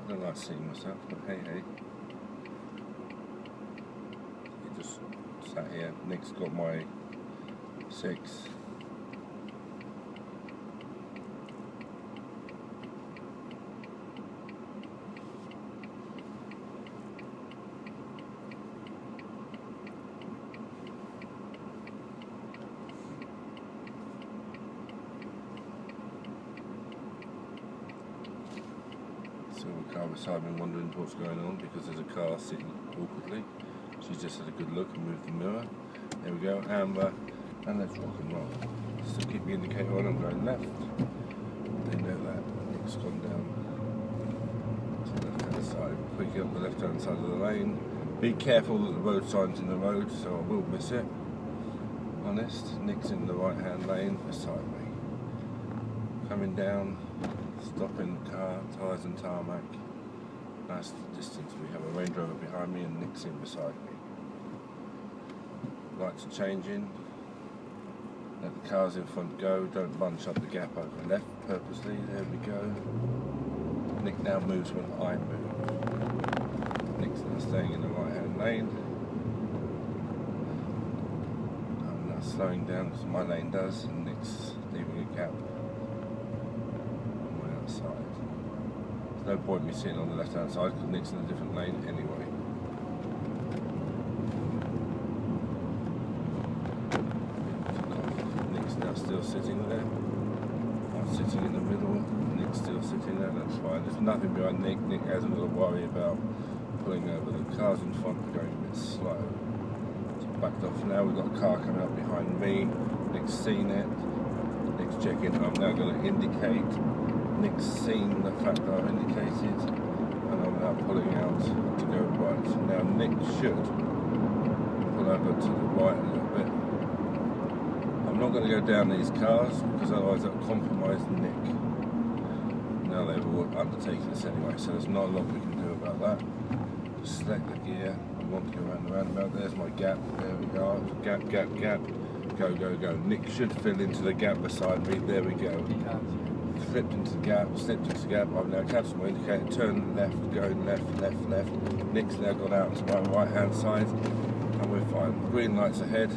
I don't like seeing myself, but hey. You just sat here. Nick's got my 6. So the car beside me wondering what's going on because there's a car sitting awkwardly. She just had a good look and moved the mirror. There we go, amber, and let's rock and roll. So keep the indicator on, I'm going left. They know that. Nick's gone down to the left hand side. Quickly up the left hand side of the lane. Be careful that the road sign's in the road, so I will miss it. Honest, Nick's in the right hand lane beside me. Coming down. Stopping the car, tyres and tarmac. Nice distance. We have a Range Rover behind me and Nick's in beside me. Lights are changing. Let the cars in front go. Don't bunch up the gap over left purposely. There we go. Nick now moves when I move. Nick's now staying in the right hand lane. I'm now slowing down because my lane does, and Nick's leaving a gap. Side. There's no point me sitting on the left hand side because Nick's in a different lane anyway. Nick's now still sitting there. I'm sitting in the middle. Nick's still sitting there. That's fine. There's nothing behind Nick. Nick hasn't got to worry about pulling over. The cars in front are going a bit slow. So backed off now. We've got a car coming up behind me. Nick's seen it. Nick's checking. I'm now going to indicate. Nick's seen the fact that I've indicated, and I'm now pulling out to go right. Now Nick should pull over to the right a little bit. I'm not going to go down these cars because otherwise that will compromise Nick. Now they've all undertaken this anyway, so there's not a lot we can do about that. Just select the gear. I want to go around the roundabout. There's my gap. There we go. Gap. Go. Nick should fill into the gap beside me. There we go. Slipped into the gap. I've now cancelled my indicator, turned left, going left. Nick's now got out to my right hand side, and we're fine. Green lights ahead.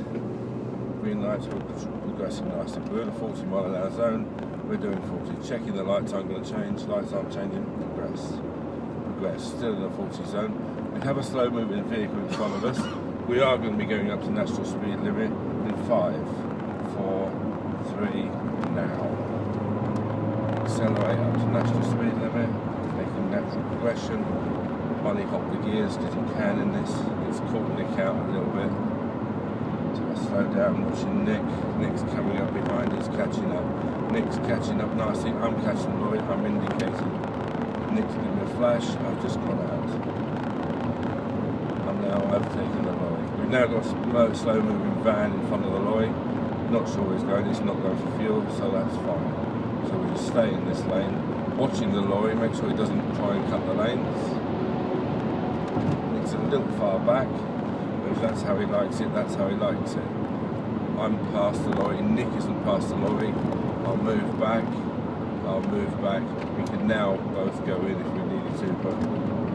Green lights, we're progressing nicely. We're in a 40 mile an hour zone. We're doing 40. Checking the lights aren't going to change. Lights aren't changing. Progress. Still in the 40 zone. We have a slow moving vehicle in front of us. We are going to be going up to national speed limit in 5, 4, 3, now. Accelerate up to national speed limit, making natural progression. Bunny hop the gears because you can in this. It's caught Nick out a little bit. So I slow down, watching Nick. Nick's coming up behind, he's catching up. Nick's catching up nicely. I'm catching the lorry, I'm indicating. Nick's giving me a flash, I've just gone out. I'm now overtaking the lorry. We've now got a slow moving van in front of the lorry. Not sure where it's going, it's not going for fuel, so that's fine. So we just stay in this lane, watching the lorry, make sure he doesn't try and cut the lanes. It's a little far back, but if that's how he likes it, that's how he likes it. I'm past the lorry, Nick isn't past the lorry. I'll move back. We can now both go in if we needed to, but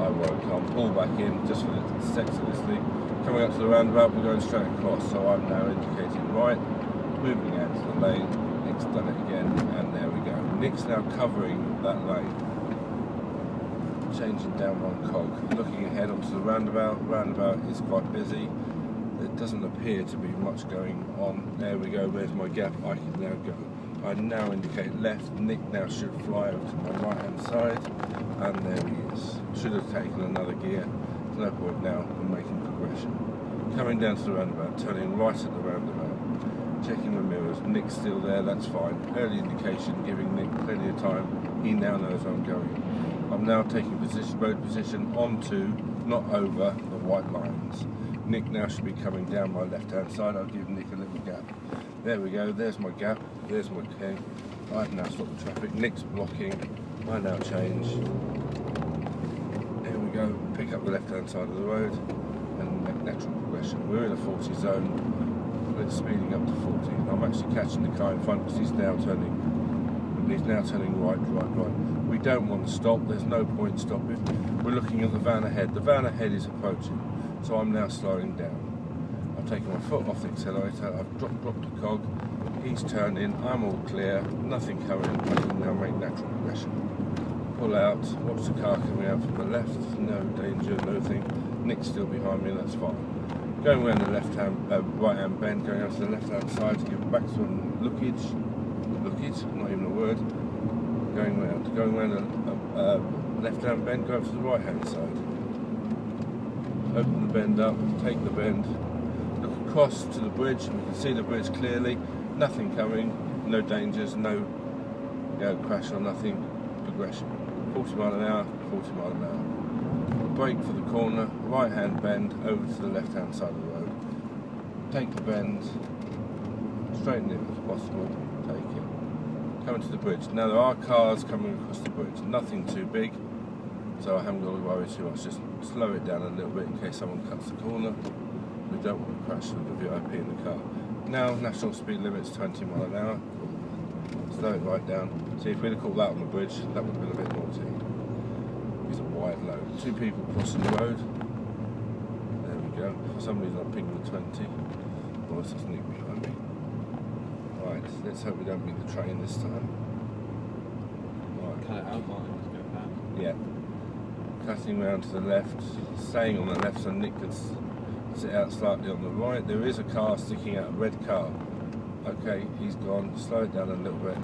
I won't. I'll pull back in just for the sex of this thing. Coming up to the roundabout, we're going straight across, so I'm now indicating right, moving out to the lane. Nick's done it again, and there we go. Nick's now covering that lane. Changing down one cog. Looking ahead onto the roundabout. Roundabout is quite busy. There doesn't appear to be much going on. There we go, there's my gap. I can now go. I now indicate left. Nick now should fly over to my right hand side, and there he is. Should have taken another gear. There's no point now in making progression. Coming down to the roundabout, turning right at the roundabout. Checking the mirrors, Nick's still there, that's fine. Early indication, giving Nick plenty of time. He now knows where I'm going. I'm now taking road position onto, not over, the white lines. Nick now should be coming down my left hand side. I'll give Nick a little gap. There we go, there's my gap, there's my king. I've now stopped the traffic, Nick's blocking. I now change. There we go, pick up the left hand side of the road and make natural progression. We're in a 40 zone. It's speeding up to 40. I'm actually catching the car in front because he's now turning He's now turning right. We don't want to stop, there's no point stopping. We're looking at the van ahead. The van ahead is approaching, so I'm now slowing down. I've taken my foot off the accelerator, I've dropped the cog, he's turned in, I'm all clear, nothing coming, I can now make natural progression. Pull out, watch the car coming out from the left, no danger, no thing. Nick's still behind me, that's fine. Going around the right hand bend, going out to the left hand side to give maximum lookage, not even a word. Going around the left hand bend, go over to the right hand side. Open the bend up, take the bend, look across to the bridge, we can see the bridge clearly, nothing coming, no dangers, no crash or nothing, progression. 40 mile an hour, 40 mile an hour. Brake for the corner, right hand bend over to the left hand side of the road. Take the bend, straighten it if possible, take it. Coming to the bridge. Now there are cars coming across the bridge, nothing too big, so I haven't got to worry too much, just slow it down a little bit in case someone cuts the corner. We don't want to crash with the VIP in the car. Now national speed limit's 20 mile an hour. Slow it right down. See, if we'd have caught that on the bridge, that would have been a bit naughty. It's a wide load. Two people crossing the road. There we go. For some reason I'm picking the 20. Well, it's just Nick behind me. Right, let's hope we don't meet the train this time. Right. Cut it out, Martin. Let's go back. Yeah. Cutting round to the left, staying on the left so Nick could sit out slightly on the right. There is a car sticking out, a red car. Okay, he's gone. Slow it down a little bit.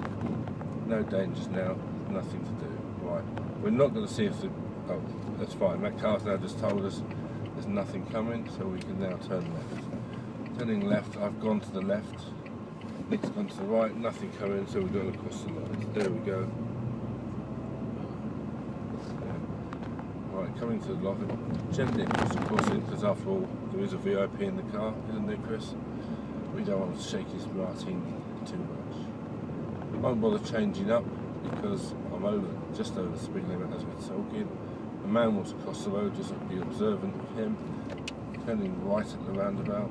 No dangers now. Nothing to do. Right. We're not going to see if the... Oh, that's fine. That car's now just told us there's nothing coming, so we can now turn left. Turning left, I've gone to the left. Nick's gone to the right. Nothing coming, so we're going across the lines. There we go. Right, coming to the lobby. Gently across it, because after all, there is a VIP in the car, isn't there, Chris? We don't want to shake his martini too much. Won't bother changing up because I'm just over the speed limit as we're talking. The man wants to cross the road, just be observant of him. Turning right at the roundabout,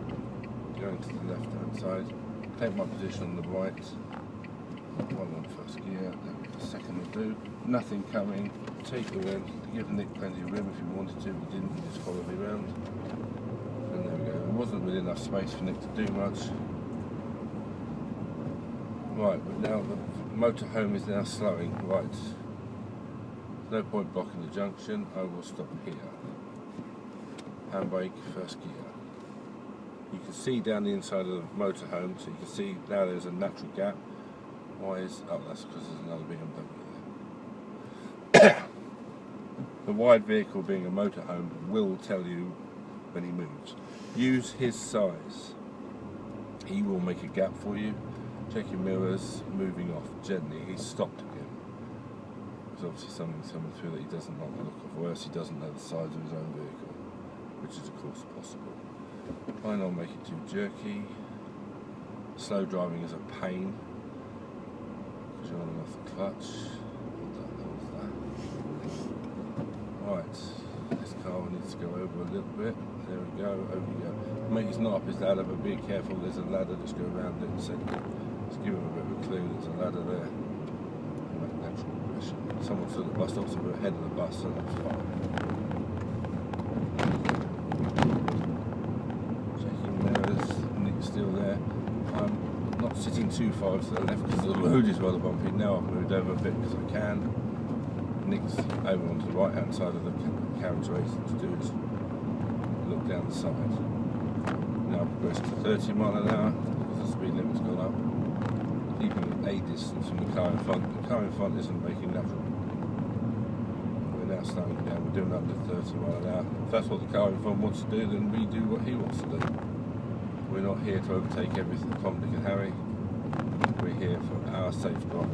going to the left hand side. Take my position on the right. One on first gear, then a second will do. Nothing coming. Take the rim. Give Nick plenty of room if he wanted to. He didn't. He just followed me around. And there we go. There wasn't really enough space for Nick to do much. Right, but now the motorhome is now slowing. Right. There's no point blocking the junction. I will stop here. Handbrake, first gear. You can see down the inside of the motorhome, so you can see now there's a natural gap. Why is... Oh, that's because there's another BMW there. The wide vehicle being a motorhome will tell you when he moves. Use his size. He will make a gap for you. Check your mirrors, moving off gently. He's stopped again. There's obviously something coming through that he doesn't like the look of, or else he doesn't know the size of his own vehicle, which is of course possible. Try not make it too jerky. Slow driving is a pain because you're on and off the clutch. What the hell was that? Right, this car needs to go over a little bit. There we go, over you go. Mate, he's not up his ladder, but be careful, there's a ladder, just go around it and just give him a bit of a clue, there's a ladder there. Make natural progression. Someone took the bus stop, so we're ahead of the bus, so that's fine. Checking mirrors, Nick's still there. I'm not sitting too far to the left because the road is rather bumpy. Now I've moved over a bit because I can. Nick's over onto the right hand side of the carriage race to do is look down the side. Now progress to 30 mile an hour because the speed limit's gone up. Keeping a distance from the car in front. The car in front isn't making natural. We're now slowing down. We're doing under 30 mile an hour. If that's what the car in front wants to do, then we do what he wants to do. We're not here to overtake everything, Tom, Dick and Harry. We're here for our safe drive.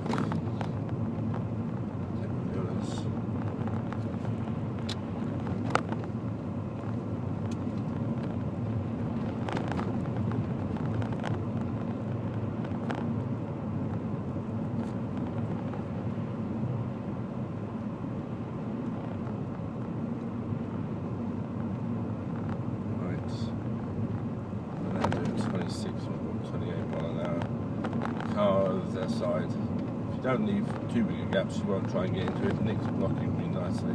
don't leave too big a gap so you won't try and get into it. Nick's blocking me nicely.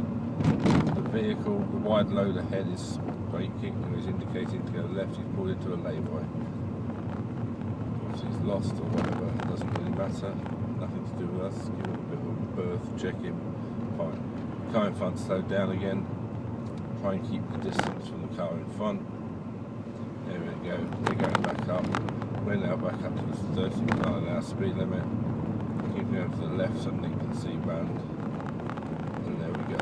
The vehicle, the wide load ahead is braking and is indicating to go left. He's pulled into a lay-by. Obviously he's lost or whatever, it doesn't really matter. Nothing to do with us. Give him a bit of a berth, check him. Fine. Car in front slowed down again. Try and keep the distance from the car in front. There we go. We're going back up. We're now back up to the 30 mph speed limit. Keep going to the left so Nick can see round. And there we go.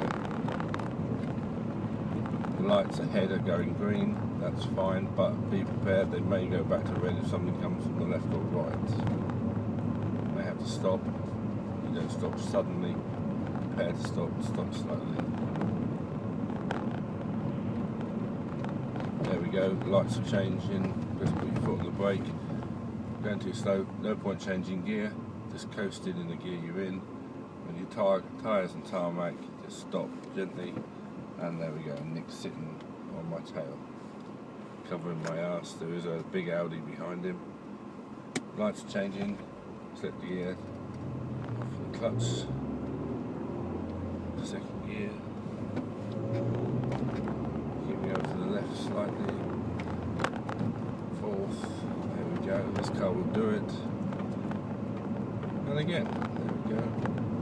The lights ahead are going green. That's fine, but be prepared. They may go back to red if something comes from the left or right. You may have to stop. You don't stop suddenly. Prepare to stop. Stop slowly. There we go, the lights are changing, just put your foot on the brake. Going too slow, no point changing gear, just coasting in the gear you're in. When your tyres and tarmac, just stop gently, and there we go, Nick's sitting on my tail, covering my arse. There is a big Audi behind him. Lights are changing, slip the gear, off the clutch, second gear. Over to the left slightly, fourth, there we go, this car will do it, and again, there we go,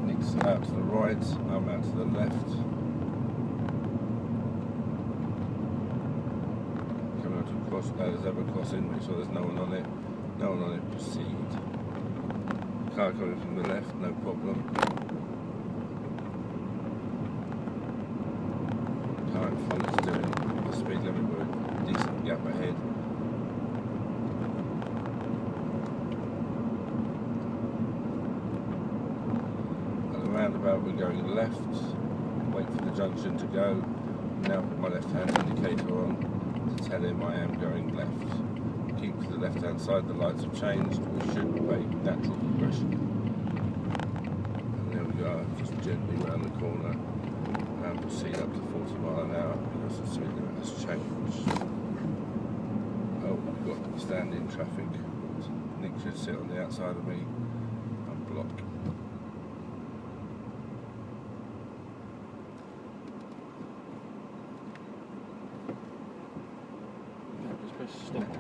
Nick's out to the right, I'm out to the left, coming up to the cross, the zebra crossing, make sure there's no one on it, proceed, car coming from the left, no problem. Car in front is doing the speed limit with a decent gap ahead. At the roundabout we're going left, wait for the junction to go. Now put my left hand indicator on to tell him I am going left. Keep to the left hand side, the lights have changed, we should make natural progression. And there we go, just gently round the corner. And proceed up to 40 mph because the speed limit has changed. Oh, we've got stand-in traffic. Nick should sit on the outside of me and block. Just press stop.